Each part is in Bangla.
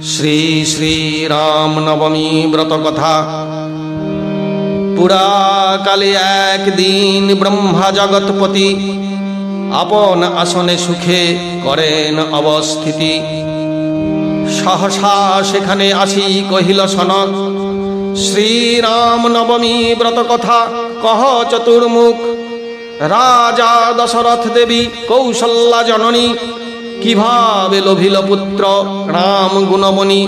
শ্রী শ্রী রাম নবমী ব্রত কথা। পুরাকালে একদিন ব্রহ্মা জগৎপতি আপন আসনে সুখে করেন অবস্থিতি। সহসা সেখানে আসি কহিল সনক, শ্রীরাম নবমী ব্রত কথা কহ চতুর্মুখ। রাজা দশরথ দেবী কৌশল্যা জননী কিভাবে লোভিল পুত্র রাম গুণমণি।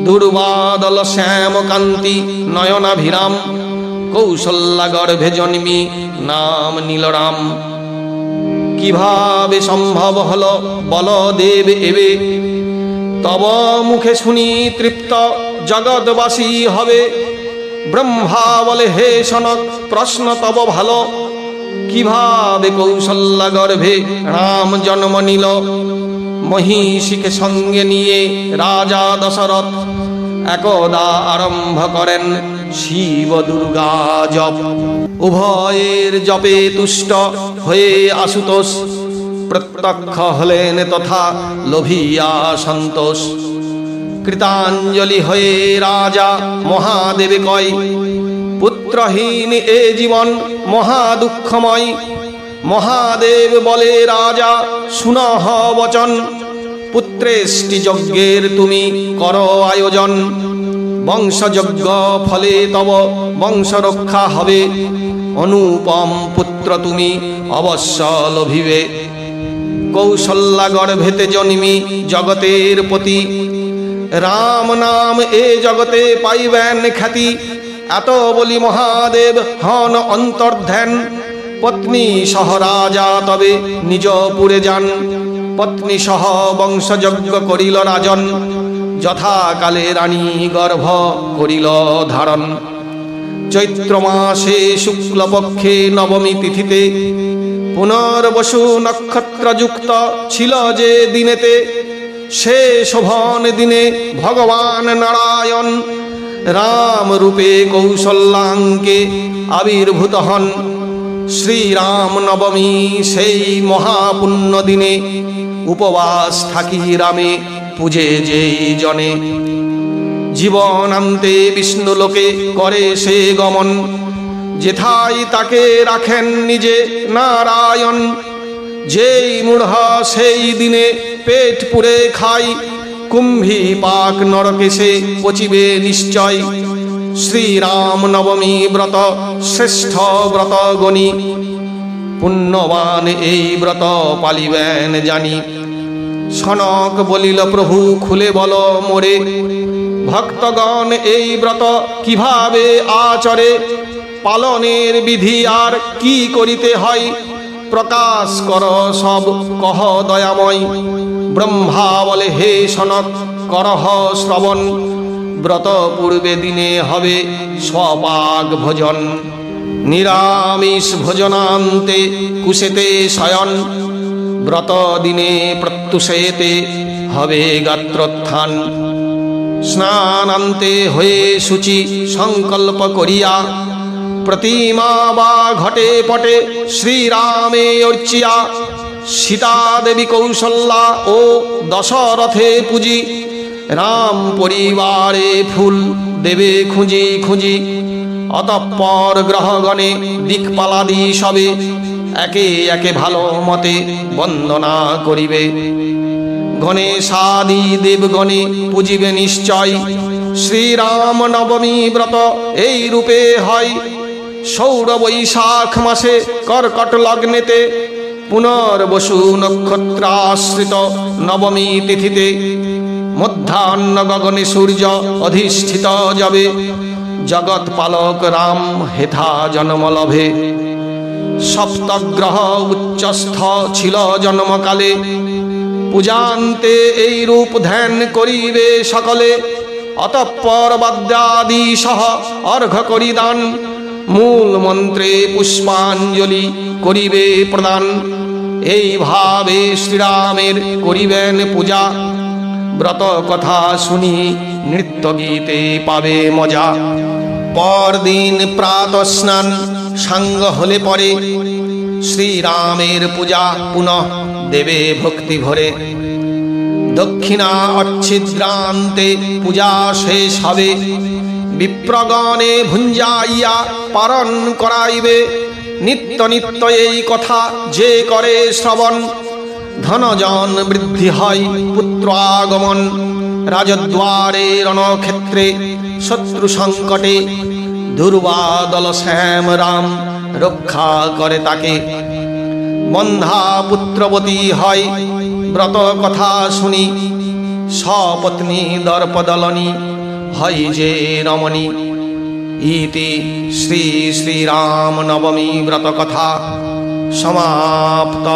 দুর্বাদল শ্যাম কান্তি নয়নাভিরাম, কৌশল্যা গর্ভে জন্মি নাম নীলরাম। কিভাবে সম্ভব হল বলদেব এবে, তব মুখে শুনি তৃপ্ত জগৎবাসী হবে। ব্রহ্মা বলে, হে সনক প্রশ্ন তব ভালো, কিভাবে কৌশল্যা গর্ভে রাম জন্ম নিল। মহিষীকে সঙ্গে নিয়ে রাজা দশরথ একদা আরম্ভ করেন শিব দুর্গা জপ। উভয়ের জপে তুষ্ট হয়ে আশুতোষ প্রত্যক্ষ হলেন তথা লোভিয়া সন্তোষ। কৃতাঞ্জলি হয়ে রাজা মহাদেবে কয়, পুত্রহীন এ জীবন মহা দুঃখময়। মহাদেব বলে, রাজা শুনহ বচন, পুত্রেষ্টি যজ্ঞের তুমি কর আয়োজন। বংশযজ্ঞ ফলে তব বংশ রক্ষা হবে, অনুপম পুত্র তুমি অবশ্য লভিবে। কৌশল্যা গর্ভেতে জন্মি জগতের পতি, রাম নাম এ জগতে পাইবেন খ্যাতি। এত বলি মহাদেব হন অন্তর্ধ্যান, পত্নী সহ রাজা তবে নিজপুরে যান। পত্নী সহ বংশযজ্ঞ করিল রাজন, যথাকালে রানী গর্ভ করিল ধারণ। চৈত্র মাসে শুক্লপক্ষে নবমী তিথিতে, পুনর্বসু নক্ষত্রযুক্ত ছিল যে দিনেতে। সে শোভন দিনে ভগবান নারায়ণ রাম রূপে কৌশল্যাঙ্কে আবির্ভূত হন। শ্রীরাম নবমী সেই মহাপুণ্য দিনে, উপবাস থাকি রামে পূজে যেই জনে। জীবনান্তে বিষ্ণু লোকে করে সে গমন, যেথায় তাকে রাখেন নিজে নারায়ণ। যেই মূঢ় সেই দিনে পেট পুরে খায়, কুম্ভী পাক নরকে সে পচিবে নিশ্চয়। শ্রীরাম নবমী ব্রত শ্রেষ্ঠ ব্রত গণি, পুণ্যবান এই ব্রত পালিবেন জানি। সনক বলিল, প্রভু খুলে বল মোরে, ভক্তগণ এই ব্রত কিভাবে আচরে। পালনের বিধি আর কি করিতে হয়, প্রকাশ কর সব কহ দয়াময়। ব্রহ্মা বলে, হে সনক করহ শ্রবণ, ব্রত পূর্বে দিনে হবে স্বপাক ভোজন। নিরামিষ ভোজনান্তে কুশেতে শয়ন, ব্রত দিনে প্রত্যুষেতে হবে গাত্রোত্থান। স্নানান্তে হয়ে শুচি সংকল্প করিয়া, প্রতিমা বা ঘটে পটে শ্রীরামে অর্চিয়া। সীতা দেবী কৌশল্যা ও দশরথে পূজি, রাম পরিবারে ফুল দেবে খুঁজি খুঁজি। অতঃপর গ্রহগণে দিকপালাদি সবে, একে একে ভালো মতে বন্দনা করিবে। গণেশাদি দেবগণে পূজিবে নিশ্চয়, শ্রীরাম নবমী ব্রত এই রূপে হয়। সৌর বৈশাখ মাসে কর্কট লগ্নেতে, পুনর্বসু নক্ষত্রাশ্রিত নবমী তিথিতে। মধ্যাহ্ন গগনে সূর্য অধিষ্ঠিত যাবে, জগৎ পালক রাম হেথা জন্মলভে। সপ্তগ্রহ উচ্চস্থ ছিল জন্মকালে, পূজান্তে এই রূপ ধ্যান করিবে সকলে। অতঃপর বাদ্যাদি সহ অর্ঘ্য করি দান, মূল মন্ত্রে পুষ্পাঞ্জলি করিবে প্রদান। এইভাবে শ্রীরামের করিবেন পূজা, ব্রত কথা শুনি নৃত্য গীতে পাবে মজা। পরদিন প্রাত স্নান সাঙ্গ হলে পরে, শ্রীরামের পূজা পুনঃ দেবে ভক্তি ভরে। দক্ষিণা অচ্ছিদ্রান্তে পূজা শেষ হবে, বিপ্রগণে ভুঞ্জাইয়া পারণ করাইবে। নিত্য নিত্য এই কথা যে করে শ্রবণ, ধনজন বৃদ্ধি হয় পুত্র আগমন। রাজদ্বারে রণক্ষেত্রে শত্রু সংকটে, দুর্বাদল শ্যাম রাম রক্ষা করে তাকে। বন্ধা পুত্রবতী হয় ব্রত কথা শুনি, সপত্নী দর্পদলনী হয় যে রমণী। ইতি শ্রী শ্রীরাম নবমী ব্রত কথা সমাপ্ত।